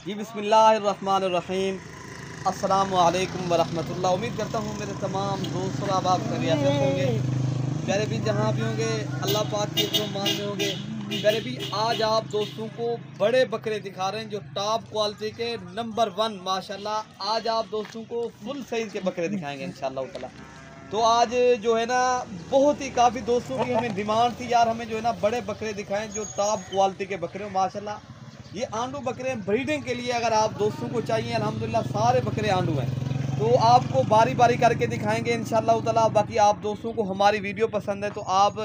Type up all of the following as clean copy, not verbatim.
जी बिस्मिल्लाहिर्रहमानिर्रहीम। अस्सलामु अलैकुम वरहमतुल्लाह। उम्मीद करता हूँ मेरे तमाम दोस्त और आप खैरियत से होंगे। प्यारे भी जहाँ भी होंगे अल्लाह पाक के मान में होंगे। प्यारे भी आज आप दोस्तों को बड़े बकरे दिखा रहे हैं जो टॉप क्वालिटी के नंबर 1 माशाल्लाह। आज आप दोस्तों को फुल साइज़ के बकरे दिखाएंगे इंशाअल्लाह ताला। तो आज जो है ना बहुत ही काफ़ी दोस्तों की हमें डिमांड थी यार, हमें जो है ना बड़े बकरे दिखाएं जो टॉप क्वालिटी के बकरे हो माशाल्लाह। ये आंडू बकरे ब्रीडिंग के लिए अगर आप दोस्तों को चाहिए, अल्हम्दुलिल्लाह सारे बकरे आंडू हैं। तो आपको बारी बारी करके दिखाएंगे इंशाअल्लाह ताला। बाकी आप दोस्तों को हमारी वीडियो पसंद है तो आप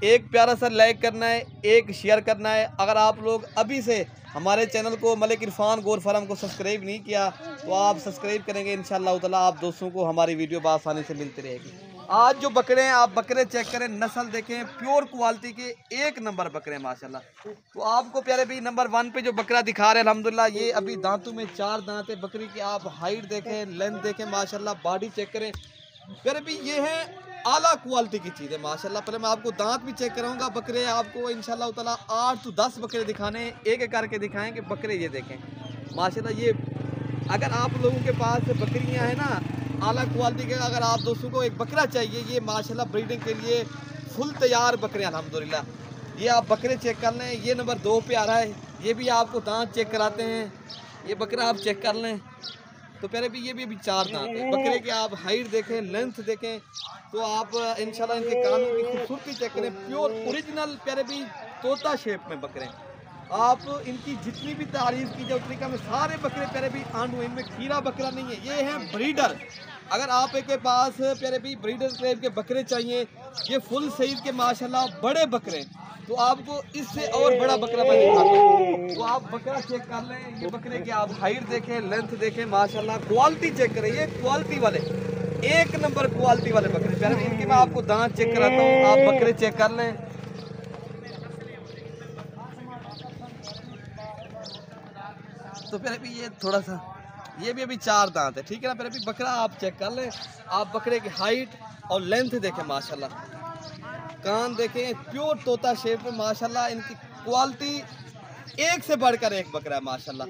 एक प्यारा सा लाइक करना है, एक शेयर करना है। अगर आप लोग अभी से हमारे चैनल को मलिक इरफान गोर फार्म को सब्सक्राइब नहीं किया तो आप सब्सक्राइब करेंगे इंशाअल्लाह ताला। आप दोस्तों को हमारी वीडियो आसानी से मिलती रहेगी। आज जो बकरे हैं आप बकरे चेक करें, नस्ल देखें, प्योर क्वालिटी के एक नंबर बकरे हैं माशाल्लाह। तो आपको प्यारे भी नंबर 1 पे जो बकरा दिखा रहे हैं अल्हम्दुलिल्लाह, ये अभी दांतों में 4 दांत है बकरी की। आप हाइट देखें, लेंथ देखें माशाल्लाह, बॉडी चेक करें। प्यारे भी ये है आला क्वालिटी की चीज़ है माशाल्लाह। पहले मैं आपको दांत भी चेक कराऊंगा। बकरे आपको इंशाल्लाह ताला 8 to 10 बकरे दिखाने, एक एक करके दिखाएंगे बकरे। ये देखें माशाल्लाह, ये अगर आप लोगों के पास बकरियां हैं ना आला क्वालिटी के, अगर आप दोस्तों को एक बकरा चाहिए, ये माशाल्लाह ब्रीडिंग के लिए फुल तैयार बकरे अल्हम्दुलिल्लाह। ये आप बकरे चेक कर लें। ये नंबर 2 पे आ रहा है, ये भी आपको दांत चेक कराते हैं। ये बकरा आप चेक कर लें। तो पहले भी ये भी अभी 4 दांत है बकरे के। आप हाइट देखें, लेंथ देखें, तो आप इंशाल्लाह इनके कानों की खूबसूरती चेक करें। प्योर ओरिजिनल प्यारे भी तोता शेप में बकरे। आप इनकी जितनी भी तारीफ की जाए उतनी कम। सारे बकरे प्यारे भी आंडू, इनमें खीरा बकरा नहीं है। ये हैं ब्रीडर। अगर आप के पास प्यारे भी ब्रीडर टाइप के बकरे चाहिए, ये फुल साइज के माशाल्लाह बड़े बकरे, तो आपको इससे और बड़ा बकरा मैं दिखाता हूँ। तो आप बकरा चेक कर लें। ये बकरे की आप हाइट देखें, लेंथ देखें माशाल्लाह, क्वालिटी चेक करें। ये क्वालिटी वाले एक नंबर क्वालिटी वाले बकरे प्यारे। इनके मैं आपको दांत चेक कराता हूँ, आप बकरे चेक कर लें। तो फिर अभी ये थोड़ा सा, ये भी अभी 4 दांत है, ठीक है ना। फिर अभी बकरा आप चेक कर लें। आप बकरे की हाइट और लेंथ देखें माशाल्लाह, कान देखें, प्योर तोता शेप में माशाल्लाह। इनकी क्वालिटी एक से बढ़कर एक बकरा है माशाल्लाह।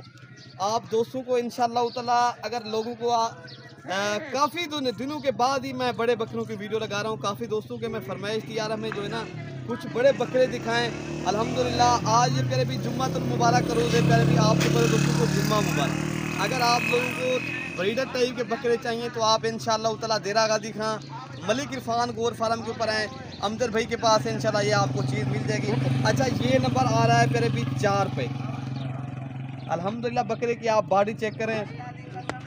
आप दोस्तों को इंशाअल्लाह ताला अगर लोगों को काफ़ी दिनों के बाद ही मैं बड़े बकरों की वीडियो लगा रहा हूँ। काफ़ी दोस्तों के मैं फरमाइश थी यार हमें जो है ना कुछ बड़े बकरे दिखाएं। अल्हम्दुलिल्लाह आज ये प्यारे भी जुम्मातुल मुबारक करो दे प्यारे भी आपके बड़े दोस्तों को जुम्मा मुबारक। अगर आप लोगों को ब्रीडर टाइप के बकरे चाहिए तो आप इंशाअल्लाह ताला देरा गाजी खां मलिक इरफान गोर फार्म के ऊपर आएँ, अमजद भाई के पास है इंशाल्लाह ये आपको चीज़ मिल जाएगी। अच्छा ये नंबर आ रहा है प्यारे भी 4 पे। अल्हम्दुलिल्लाह बकरे की आप बॉडी चेक करें।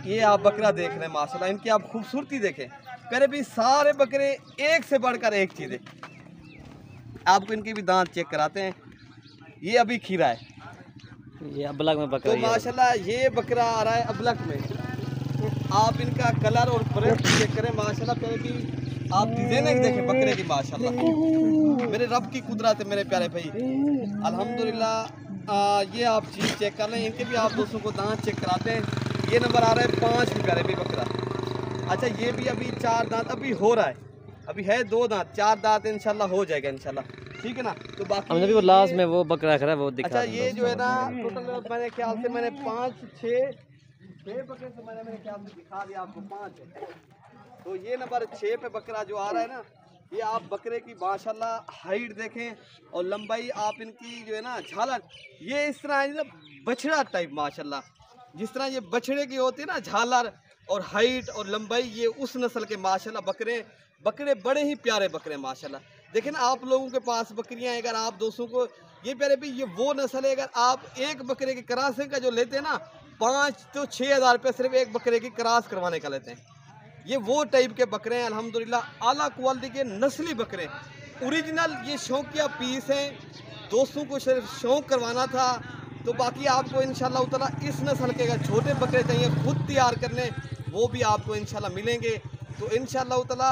ये आप बकरा देख रहे हैं माशाल्लाह, इनकी आप खूबसूरती देखें। प्यारे भी सारे बकरे एक से बढ़कर एक चीज़ है। आपको इनके भी दांत चेक कराते हैं। ये अभी खीरा है, ये अबलग में बकरा तो माशाल्लाह ये बकरा आ रहा है अबलग में। आप इनका कलर और ब्रेथ चेक करें माशाल्लाह। प्यारे भी आप डिजाइन देखें बकरे की माशाल्लाह। मेरे रब की कुदरत है मेरे प्यारे भाई अल्हम्दुलिल्लाह। ये आप चीज़ चेक कर लें। इनके भी आप दोस्तों को दांत चेक कराते हैं। ये नंबर आ रहा है 5 पे प्यारे भी बकरा। अच्छा ये भी अभी 4 दांत अभी हो रहा है, अभी है 2 दांत, 4 दांत इंशाल्लाह हो जाएगा इंशाल्लाह, ठीक है ना। तो बाकी हमने भी वो लास्ट में वो बकरा खड़ा वो दिखा। अच्छा ये जो है ना टोटल मेरे ख्याल से मैंने 6 बकरे से मैंने मेरे ख्याल से दिखा दिया आपको 5 है। तो ये नंबर 6 पे बकरा जो आ रहा है ना, ये आप बकरे की माशाल्लाह हाइट देखें और लंबाई आप इनकी जो है ना झालर, ये इस तरह है ना बछड़ा टाइप माशाल्लाह। जिस तरह ये बछड़े की होती है ना झालर और हाइट और लंबाई, ये उस नस्ल के माशाल्लाह बकरे बड़े ही प्यारे बकरे माशाल्लाह। देखिए ना आप लोगों के पास बकरियां अगर आप दोस्तों को ये प्यारे भी ये वो नस्ल है, अगर आप एक बकरे के क्रॉसिंग का जो लेते हैं ना 5 to 6 हज़ार रुपये सिर्फ एक बकरे की क्रॉस करवाने का लेते हैं। ये वो टाइप के बकरे हैं अल्हम्दुलिल्लाह, आला क्वालिटी के नस्ली बकरे ओरिजिनल। ये शौकिया पीस हैं, दोस्तों को सिर्फ शौक करवाना था। तो बाकी आपको इंशाल्लाह ताला इस नस्ल के अगर छोटे बकरे चाहिए खुद तैयार करने, वो भी आपको इंशाल्लाह मिलेंगे। तो इंशाल्लाह ताला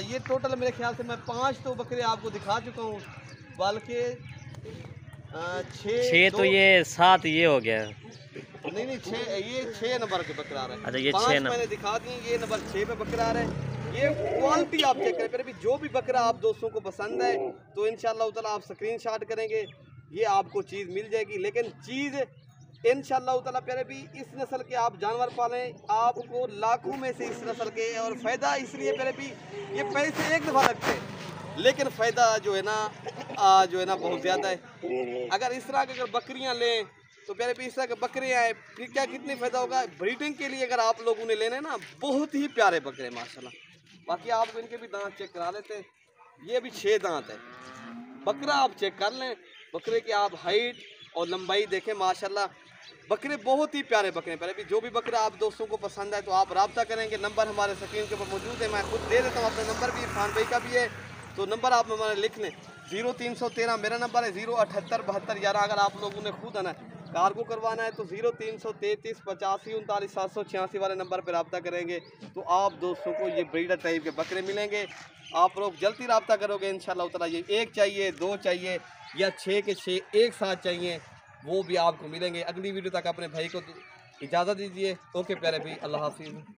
ये टोटल मेरे ख्याल से मैं 5 तो बकरे आपको दिखा चुका हूँ, बल्कि 6 तो ये 7 ये हो गया। नहीं 6, ये 6 नंबर के बकरा आ रहा है। अच्छा ये 5 6 नंबर मैंने दिखा दिए, ये नंबर 6 पे बकरा आ रहा है। ये क्वालिटी आप चेक करें। फिर भी जो भी बकरा आप दोस्तों को पसंद है तो इंशाल्लाह ताला आप स्क्रीनशॉट करेंगे, ये आपको चीज़ मिल जाएगी। लेकिन चीज़ इंशाअल्लाह ताला प्यारे भी इस नस्ल के आप जानवर पालें, आपको लाखों में से इस नस्ल के, और फ़ायदा इसलिए प्यारे भी ये पैसे एक दफ़ा लगते हैं लेकिन फ़ायदा जो है ना बहुत ज़्यादा है। अगर इस तरह की अगर बकरियाँ लें तो प्यारे भी इस तरह के बकरे आए फिर क्या कितनी फ़ायदा होगा। ब्रीडिंग के लिए अगर आप लोगों ने लेने ना, बहुत ही प्यारे बकरे माशाल्लाह। बाकी आपको इनके भी दांत चेक करा लेते हैं, ये भी 6 दांत है बकरा, आप चेक कर लें। बकरे की आप हाइट और लंबाई देखें माशाल्लाह, बकरे बहुत ही प्यारे बकरे हैं। पहले भी जो भी बकरा आप दोस्तों को पसंद है तो आप रब्ता करेंगे। नंबर हमारे स्क्रीन के ऊपर मौजूद है, मैं खुद दे देता हूँ अपना नंबर भी, इरफान भाई का भी है, तो नंबर आप हमारे लिख लें। 0313 मेरा नंबर है, 078 72 11। अगर आप लोगों ने खुद आना है कार्गो करवाना है तो 0333 85 39 786 वाले नंबर पर रब्ता करेंगे तो आप दोस्तों को ये ब्रीडर टाइप के बकरे मिलेंगे। आप लोग जल्दी रब्ता करोगे इंशाअल्लाह ताला। ये 1 चाहिए, 2 चाहिए या 6 के 6 एक साथ चाहिए, वो भी आपको मिलेंगे। अगली वीडियो तक अपने भाई को इजाज़त दीजिए। ओके प्यारे भाई, अल्लाह हाफिज़।